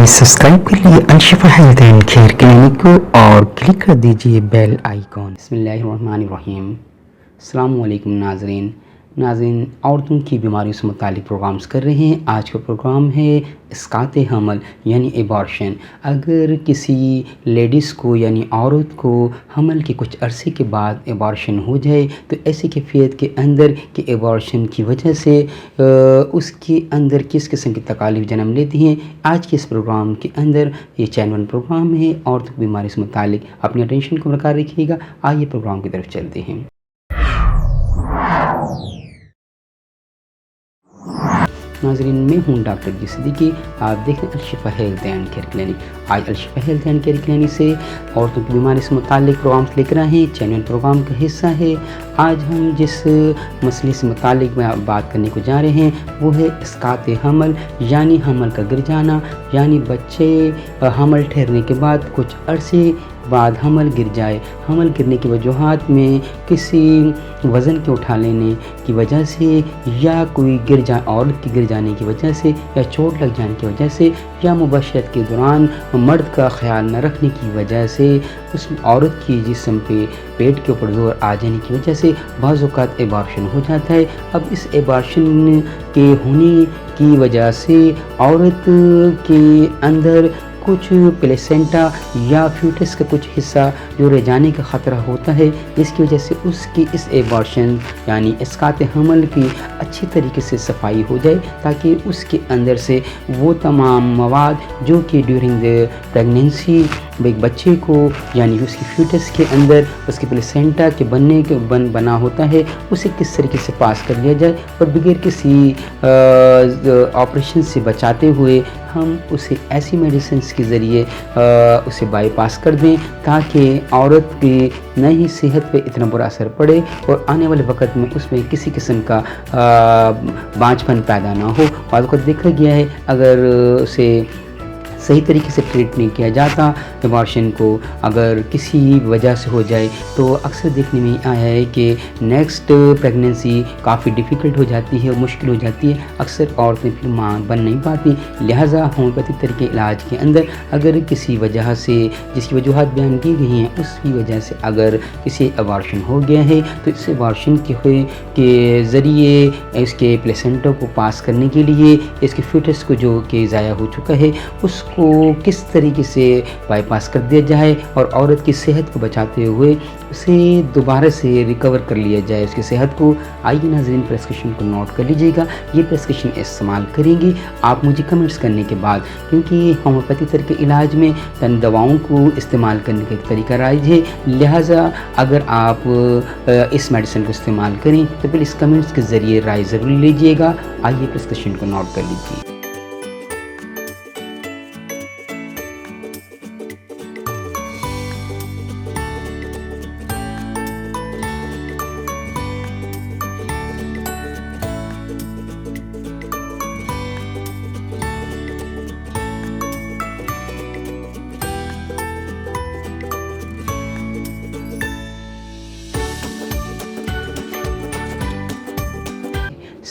Channel subscribe कर लिए अनशिफा health and care clinic को और क्लिक कर दीजिए बेल आइकॉन। बिस्मिल्लाहिर्रहमानिर्रहीम। अस्सलाम वालेकुम नाज़रीन, औरतों की बीमारियों से मुतालिक प्रोग्राम्स कर रहे हैं। आज का प्रोग्राम है इसकात हमल यानी एबॉर्शन। अगर किसी लेडीज़ को यानी औरत को हमल के कुछ अरसे के बाद एबॉर्शन हो जाए तो ऐसी कैफियत के अंदर कि एबॉर्शन की वजह से उसके अंदर किस किस्म की तकालीफ जन्म लेती हैं, आज के इस प्रोग्राम के अंदर ये चैनल प्रोग्राम है औरतों की बीमारी से मुतालिक। अपनी अटेंशन को बरकरार रखिएगा। आइए प्रोग्राम की तरफ चलते हैं। नाज़रीन, मैं हूँ डॉक्टर जी सिद्दीकी। आप देख रहे हैं अल-शिफा हेल्थ एंड केयर क्लिनिक। आज अल-शिफा हेल्थ एंड केयर क्लिनिक से औरतों की बीमारी से मुतालिक प्रोग्राम्स लेकर आए हैं। चैनल प्रोग्राम का हिस्सा है। आज हम जिस मसले से मुतालिक बात करने को जा रहे हैं वो है इसकात हमल यानी हमल का गिर जाना, यानी बच्चे हमल ठहरने के बाद कुछ अरसे बाद हमल गिर जाए। हमल गिरने की वजूहात में किसी वज़न के उठा लेने की वजह से या कोई औरत के गिर जाने की वजह से या चोट लग जाने की वजह से या मुबशरत के दौरान मर्द का ख्याल न रखने की वजह से उस औरत की जिस्म पे पेट के ऊपर जोर आ जाने की वजह से बाज़ औक़ात एबॉर्शन हो जाता है। अब इस एबॉर्शन के होने की वजह से औरत के अंदर कुछ प्लेसेंटा या फ्यूटस का कुछ हिस्सा जो रह जाने का ख़तरा होता है, जिसकी वजह से उसकी इस एबॉर्शन यानी इसकात हमल की अच्छी तरीके से सफाई हो जाए ताकि उसके अंदर से वो तमाम मवाद जो कि ड्यूरिंग द प्रेगनेंसी एक बच्चे को यानी उसकी फ्यूटस के अंदर उसके प्लेसेंटा के बना होता है, उसे किस तरीके से पास कर लिया जाए और बगैर किसी ऑपरेशन से बचाते हुए हम उसे ऐसी मेडिसिन के ज़रिए उसे बाईपास कर दें ताकि औरत की नई सेहत पे इतना बुरा असर पड़े और आने वाले वक्त में उसमें किसी किस्म का बांझपन पैदा ना हो। और को देखा गया है अगर उसे सही तरीके से ट्रीट नहीं किया जाता एबॉर्शन को, अगर किसी वजह से हो जाए तो अक्सर देखने में आया है कि नेक्स्ट प्रेगनेंसी काफ़ी डिफ़िकल्ट हो जाती है, मुश्किल हो जाती है। अक्सर औरतें फिर माँ बन नहीं पाती। लिहाजा होम्योपैथिक तरीके इलाज के अंदर अगर किसी वजह से जिसकी वजूहत बयान की गई हैं उसकी वजह से अगर किसी एबॉर्शन हो गया है तो इस एबॉर्शन के ज़रिए इसके प्लेसेंटा को पास करने के लिए इसके फ्यूटस को जो कि ज़ाया हो चुका है उसको किस तरीके से बाईपास कर दिया जाए और औरत की सेहत को बचाते हुए उसे दोबारा से रिकवर कर लिया जाए उसकी सेहत को। आइए नाज़रीन, प्रेस्क्रिप्शन को नोट कर लीजिएगा। ये प्रेस्क्रिप्शन इस्तेमाल करेंगे आप मुझे कमेंट्स करने के बाद, क्योंकि होम्योपैथी तरीके इलाज में तन दवाओं को इस्तेमाल करने का एक तरीका राइज है। लिहाजा अगर आप इस मेडिसिन को इस्तेमाल करें तो फिर इस कमेंट्स के ज़रिए राय ज़रूर लीजिएगा। आइए प्रेस्क्रिप्शन को नोट कर लीजिए।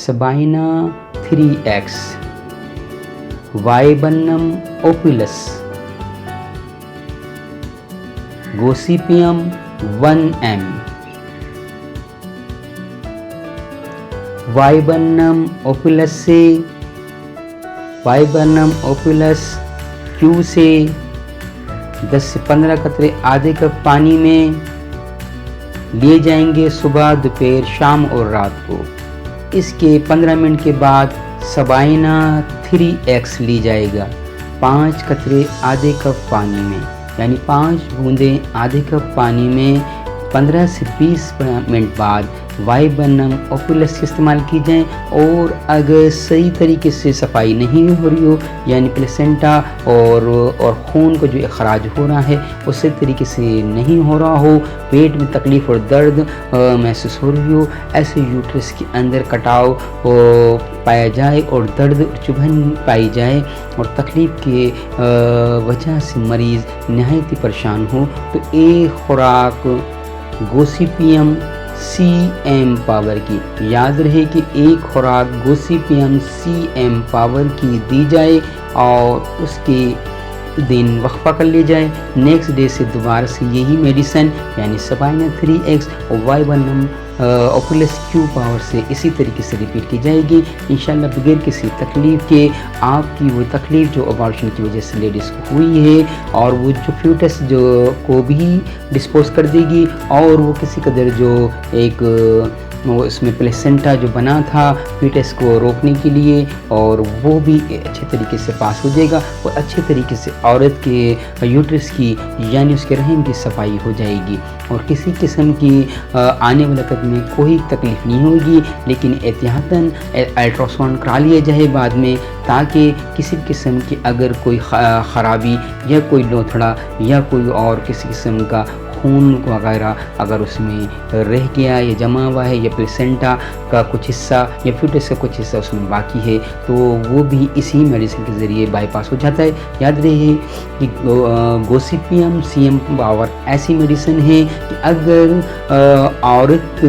सबाइना 3x, वाइबन्नम ओपुलस, गोसिपियम 1m, वाइबन्नम ओपुलस से वाइबन्नम ओपुलस क्यू से 10 से 15 कतरे आधे कप पानी में लिए जाएंगे सुबह, दोपहर, शाम और रात को। इसके 15 मिनट के बाद सबाइना 3x ली जाएगा 5 कतरे आधे कप पानी में, यानी 5 बूंदें आधे कप पानी में 15 से 20 मिनट बाद वाइबन्नम ओपुलस के इस्तेमाल की जाए। और अगर सही तरीके से सफाई नहीं हो रही हो यानी प्लेसेंटा और खून को जो अखराज हो रहा है वो सही तरीके से नहीं हो रहा हो, पेट में तकलीफ़ और दर्द महसूस हो रही हो, ऐसे यूट्रस के अंदर कटाव पाया जाए और दर्द और चुभन पाई जाए और तकलीफ़ के वजह से मरीज़ नहायत ही परेशान हो तो एक खुराक गोसिपियम CM पावर की, याद रहे कि एक खुराक गोसिपियम CM पावर की दी जाए اور اس کی دن وقفہ کر لی جائے، نیکسٹ ڈے سے دوبارہ سے یہی میڈیسن یعنی سبائنا 3x اور Y1 پلس Q پاور سے اسی طریقے سے ریپیٹ کی جائے گی انشاءاللہ، بغیر کسی تکلیف کے۔ آپ کی وہ تکلیف جو ابارشن کی وجہ سے لیڈیز کو ہوئی ہے اور وہ جو فیوٹس جو کو بھی ڈسپوز کر دے گی، اور وہ کسی قدر جو ایک وہ اس میں پلیسنٹا جو بنا تھا فیٹس کو روکنے کے لیے، اور وہ بھی اچھے طریقے سے پاس ہو جائے گا، اور اچھے طریقے سے عورت کے یوٹرس کی یعنی اس کے رحم کی صفائی ہو جائے گی، اور کسی قسم کی آنے والے وقت میں کوئی تکلیف نہیں ہوگی۔ لیکن احتیاطاً الٹراساؤنڈ کرا لیا جائے بعد میں، تاکہ کسی قسم کی اگر کوئی خرابی یا کوئی لوتھڑا یا کوئی اور کسی قسم کا خون وغیرہ اگر اس میں رہ گیا یا جمع ہوا ہے، یا پلیسنٹا کا کچھ حصہ یا فیوٹس کا کچھ حصہ اس میں باقی ہے، تو وہ بھی اسی میڈیسن کے ذریعے بائی پاس ہو جاتا ہے۔ یاد رہے کہ گوسیپیم CM پاور ایسی میڈیسن ہے کہ اگر عورت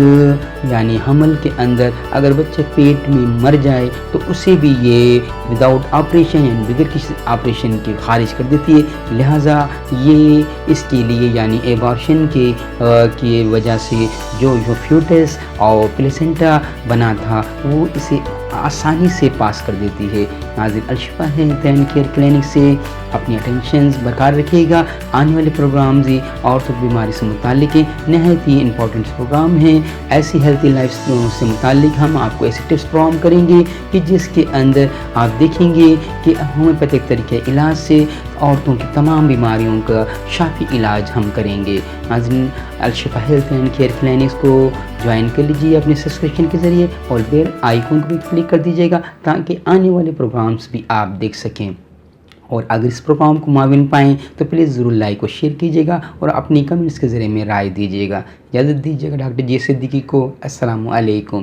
یعنی حمل کے اندر اگر بچہ پیٹ میں مر جائے تو اسے بھی یہ وداؤٹ آپریشن یعنی بغیر کسی آپریشن کے خارج کر دیتی ہے، لہٰذا یہ اس کے لیے یعنی ایبارشن کی وجہ سے جو فیوٹس اور پلیسنٹا بنا تھا وہ اسے آسانی سے پاس کر دیتی ہے۔ ناظرین، Al-Shifa health and care clinic سے اپنی اٹینشنز برقرار رکھیے گا۔ آنے والے پروگرامز عورتوں کی بیماری سے متعلق نہایت ہی امپورٹنٹ پروگرام ہیں۔ ایسی ہیلتھی لائف سے متعلق ہم آپ کو ایسے ٹپس فراہم کریں گے کہ جس کے اندر آپ دیکھیں گے کہ ہومیوپیتھک طریقے علاج سے عورتوں کی تمام بیماریوں کا شافی علاج ہم کریں گے۔ ناظرین، Al-Shifa health and care clinics کو جوائن کر لیجیے اپنے سبسکرپشن کے ذریعے، اور بیل آئیکن کو بھی کلک کر دیجیے گا تاکہ آنے والے پروگرامز بھی آپ دیکھ سکیں۔ اور اگر اس پروگرام کو معاون پائیں تو پلیز ضرور لائک اور شیئر کیجیے گا، اور اپنی کمنٹس کے ذریعے میں رائے دیجیے گا۔ اجازت دیجیے گا ڈاکٹر جے صدیقی کو۔ السلام علیکم۔